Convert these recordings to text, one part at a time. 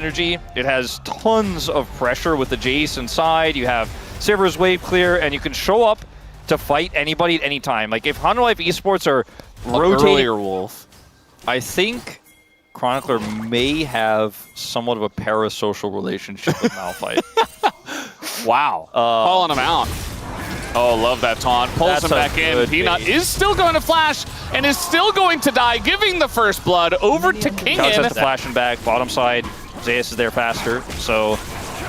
energy. It has tons of pressure with the Jace inside. You have Sivir's wave clear, and you can show up to fight anybody at any time. Like if Hanwha Esports are rotating, earlier Wolf, I think Chronicler may have somewhat of a parasocial relationship with Malphite. wow, calling him out. Oh, love that taunt. Pulls him back in. Peanut is still going to flash and is still going to die, giving the first blood over to Kingen. Calix has to flash him back. Bottom side, Zeus is there faster. So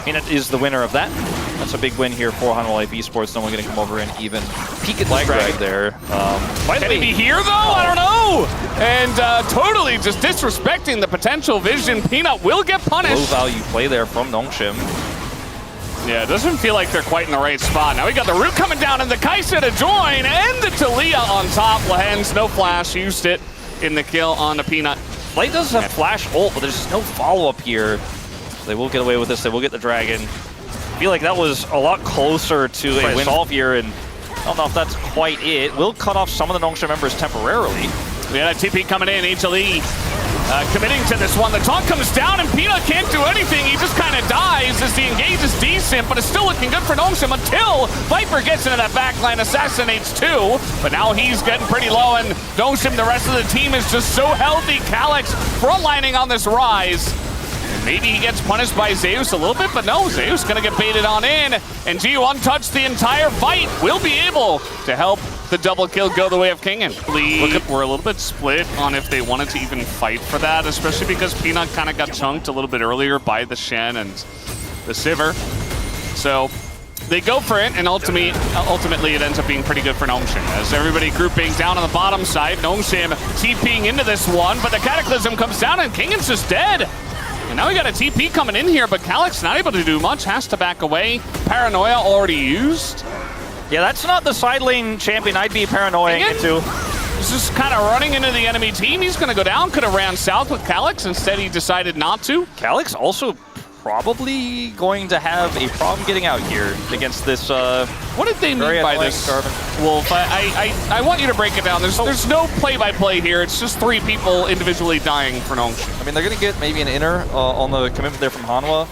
Peanut is the winner of that. That's a big win here for Hanwha Esports. No one going to come over and even peek at the drag there. Can he be here, though? I don't know. And totally just disrespecting the potential vision. Peanut will get punished. Low value play there from Nongshim. Yeah, it doesn't feel like they're quite in the right spot. Now we got the root coming down and the Kaisa to join, and the Talia on top. Lehens, no flash, used it in the kill on the Peanut. Light does have flash ult, but there's just no follow-up here. So they will get away with this. They will get the dragon. I feel like that was a lot closer to a win off here, and I don't know if that's quite it. We'll cut off some of the Nongshim members temporarily. We got a TP coming in, HLE. Committing to this one. The taunt comes down and Peanut can't do anything. He just kind of dies as the engage is decent, but it's still looking good for Nongshim until Viper gets into that backline, assassinates two. But now he's getting pretty low, and Nongshim, the rest of the team is just so healthy. Calix frontlining on this rise. Maybe he gets punished by Zeus a little bit, but no, Zeus gonna get baited on in, and GU untouched the entire fight. Will be able to help the double kill go the way of Kingen. We're a little bit split on if they wanted to even fight for that, especially because Peanut kind of got chunked a little bit earlier by the Shen and the Sivir. So they go for it, and ultimately it ends up being pretty good for Nongshim. As everybody grouping down on the bottom side, Nongshim TPing into this one, but the Cataclysm comes down and Kingen's just dead. And now we got a TP coming in here, but Calix not able to do much, has to back away. Paranoia already used. Yeah, that's not the side lane champion I'd be paranoiaing into. He's just kind of running into the enemy team. He's going to go down. Could have ran south with Calix. Instead, he decided not to. Calix also probably going to have a problem getting out here against this. What did they mean by this, Wolf? I want you to break it down. There's no play-by-play here. It's just three people individually dying for Nongshim. I mean, they're going to get maybe an inner on the commitment there from Hanwha.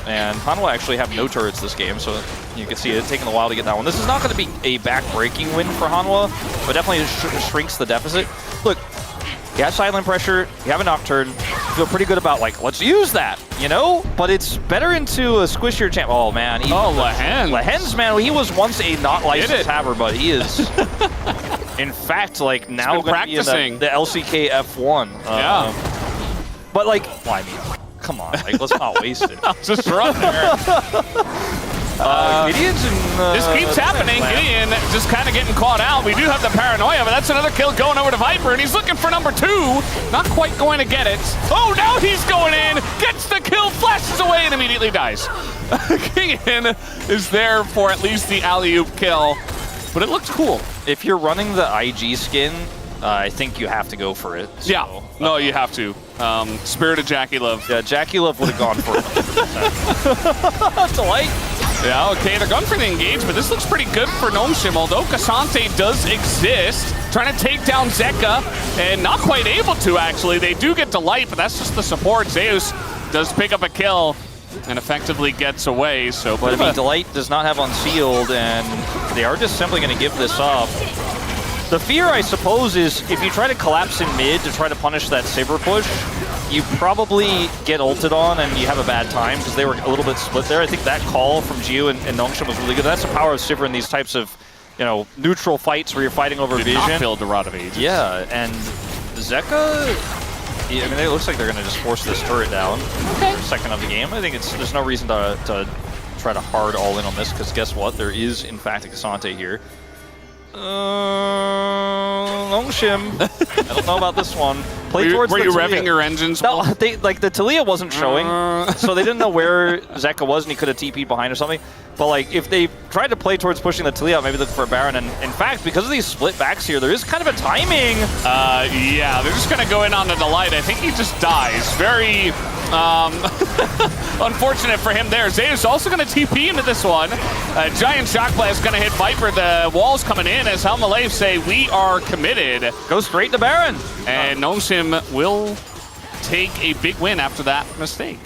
And Hanwha actually have no turrets this game, so you can see it taking a while to get that one. This is not going to be a back-breaking win for Hanwha, but definitely shrinks the deficit. Look, you have silent pressure, you have a Nocturne, you feel pretty good about, like, let's use that, you know? But it's better into a squishier champ. Oh, man. Lehens. Lehens, man, he was once a not-licensed haver, but he is, in fact, like, now going to be in the LCK F1. Yeah. But, like, well, I mean, come on, like, let's not waste it. Just run there. Gideon's in, this keeps happening. Gideon just kind of getting caught out. We do have the Paranoia, but that's another kill going over to Viper, and he's looking for number two. Not quite going to get it. Oh, now he's going in, gets the kill, flashes away, and immediately dies. Gideon is there for at least the alley-oop kill, but it looks cool. If you're running the IG skin, I think you have to go for it. So, yeah, no, you have to. Spirit of Jackie Love. Yeah, Jackie Love would have gone for it. Delight. Yeah, okay, they're going for the engage, but this looks pretty good for Nongshim, although Cassante does exist. Trying to take down Zeka, and not quite able to, actually. They do get Delight, but that's just the support. Zeus does pick up a kill and effectively gets away, so... But I mean, Delight does not have Unsealed, and they are just simply going to give this up. The fear, I suppose, is if you try to collapse in mid to try to punish that Saber push, you probably get ulted on and you have a bad time because they were a little bit split there. I think that call from GU and Nongshim was really good. That's the power of Sivir in these types of, you know, neutral fights where you're fighting over vision. Not filled a lot of ages. Yeah, and Zeka, I mean, it looks like they're going to just force this turret down. Okay. Second of the game. I think there's no reason to try to hard all in on this because guess what? There is, in fact, a Cassante here. Nongshim. I don't know about this one. Were you revving your engines? No, like the Talia wasn't showing, so they didn't know where Zeka was, and he could have TP'd behind or something. But like, if they tried to play towards pushing the Talia, maybe look for a Baron. And in fact, because of these split backs here, there is kind of a timing. Yeah, they're just gonna go in on the Delight. I think he just dies. Very unfortunate for him there. Zeus also gonna TP into this one. Giant Shock Blast gonna hit Viper. The wall's coming in as Helmalev say, we are committed. Go straight to Baron. And Nongshim will take a big win after that mistake.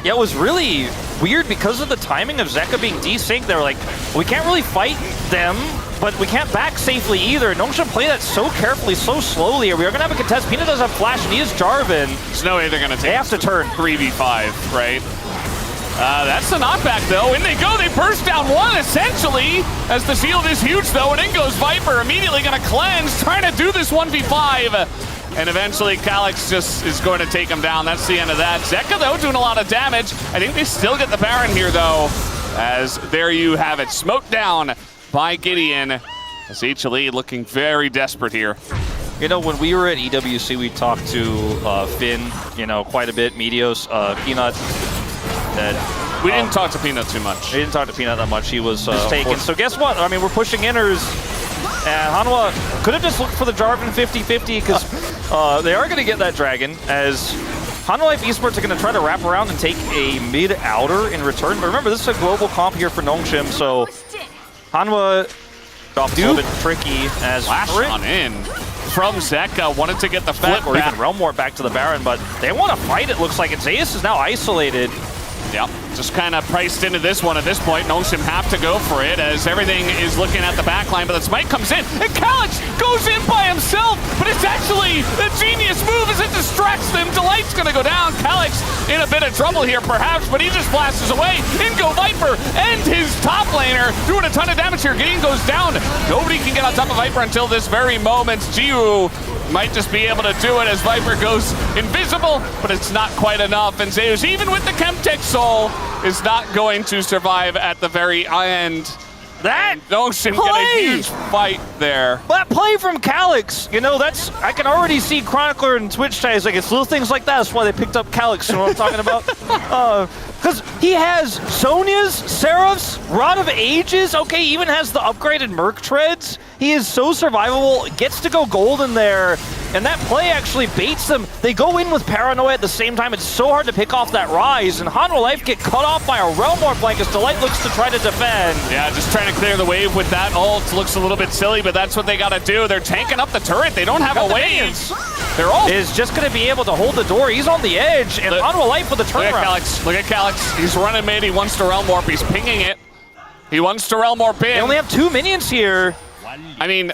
Yeah, it was really weird because of the timing of Zeka being desynced. They were like, we can't really fight them, but we can't back safely either. Nongshan play that so carefully, so slowly. We are going to have a contest. Peanut does have flash, and he is Jarvan. There's no way they're going to take They have to turn 3v5, right? That's the knockback, though. In they go. They burst down one, essentially, as the shield is huge, though, and in goes Viper, immediately going to cleanse, trying to do this 1v5. And eventually, Calyx just is going to take him down. That's the end of that. Zeka, though, doing a lot of damage. I think they still get the Baron here, though, as there you have it. Smoked down by Gideon, as HLE looking very desperate here. You know, when we were at EWC, we talked to Finn, you know, quite a bit, Meteos, Peanut. We didn't talk to Peanut too much. We didn't talk to Peanut that much. He was taken. So guess what? I mean, we're pushing inners. And Hanwha could have just looked for the Jarvan 50-50 because they are going to get that Dragon, as Hanwha Life Esports are going to try to wrap around and take a mid-outer in return. But remember, this is a global comp here for Nongshim, so Hanwha off a little bit tricky as Flash on in from Zeka, wanted to get the flip or back. even Realm War back to the Baron, but they want to fight, it looks like. And Zeus is now isolated. Yep, just kind of priced into this one at this point. Nongshim have to go for it as everything is looking at the backline, but the smite comes in, and Calyx goes in by himself, but it's actually a genius move as it distracts them. Delight's gonna go down. Calyx in a bit of trouble here, perhaps, but he just blasts away. In go Viper and his top laner, doing a ton of damage here. Gideon goes down. Nobody can get on top of Viper until this very moment. Jiwoo might just be able to do it as Viper goes invisible, but it's not quite enough. And Zeus, even with the Chemtech Soul, is not going to survive at the very end. That Nongshim get a huge fight there. That play from Calyx, you know, that's, I can already see Chronicler and Twitch chat. It's like, it's little things like that. That's why they picked up Calyx, you know what I'm talking about? Because he has Sonya's, Seraph's, Rod of Ages, okay, even has the upgraded Merc Treads. He is so survivable, gets to go gold in there, and that play actually baits them. They go in with Paranoia at the same time. It's so hard to pick off that Rise, and Hanwha Life get cut off by a Realm War flank as Delight looks to try to defend. Yeah, just trying to clear the wave with that ult. Looks a little bit silly, but that's what they gotta do. They're tanking up the turret. They don't have a wave. They're all is just gonna be able to hold the door. He's on the edge, and Hanwha Life with the turnaround. Look at Calyx. Look at Calyx. He's running mid. He wants to Realm Warp. He's pinging it. He wants to Realm Warp in. They only have 2 minions here. I mean,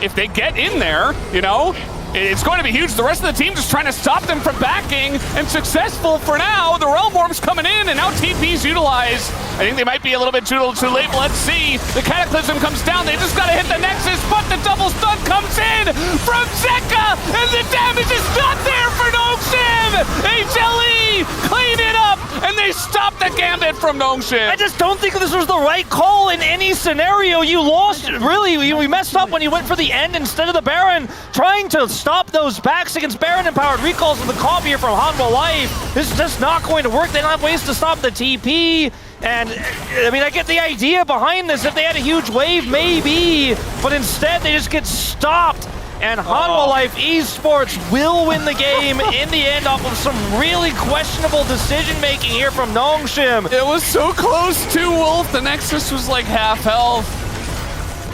if they get in there, you know, it's going to be huge. The rest of the team just trying to stop them from backing, and successful for now. The Realm Worm's coming in, and now TP's utilized. I think they might be a little bit too late, but let's see. The Cataclysm comes down. They just got to hit the Nexus, but the double stun comes in from Zeka, and the damage is not there for Nongshim. HLE clean it up, and they stop the gambit from Nongshim. I just don't think this was the right call in any scenario. You lost, really, we messed up when you went for the end instead of the Baron, trying to stop those backs against Baron-empowered recalls of the comp here from Hanwha Life. This is just not going to work. They don't have ways to stop the TP. And, I mean, I get the idea behind this. If they had a huge wave, maybe. But instead, they just get stopped. And Hanwha Life Esports will win the game in the end off of some really questionable decision-making here from Nongshim. It was so close to Wolf. The Nexus was like half health.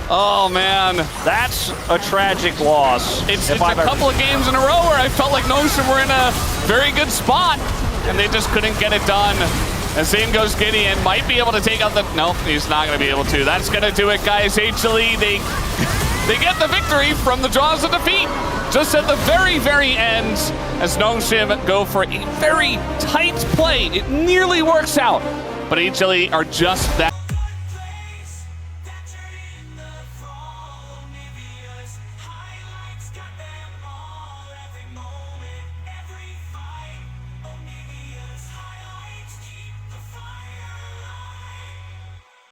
Oh, man. That's a tragic loss. It's a couple of games in a row where I felt like Nongshim were in a very good spot, and they just couldn't get it done. As in goes Gideon, might be able to take out the... Nope, he's not going to be able to. That's going to do it, guys. HLE, they get the victory from the jaws of defeat. Just at the very, very end, as Nongshim go for a very tight play. It nearly works out, but HLE are just that...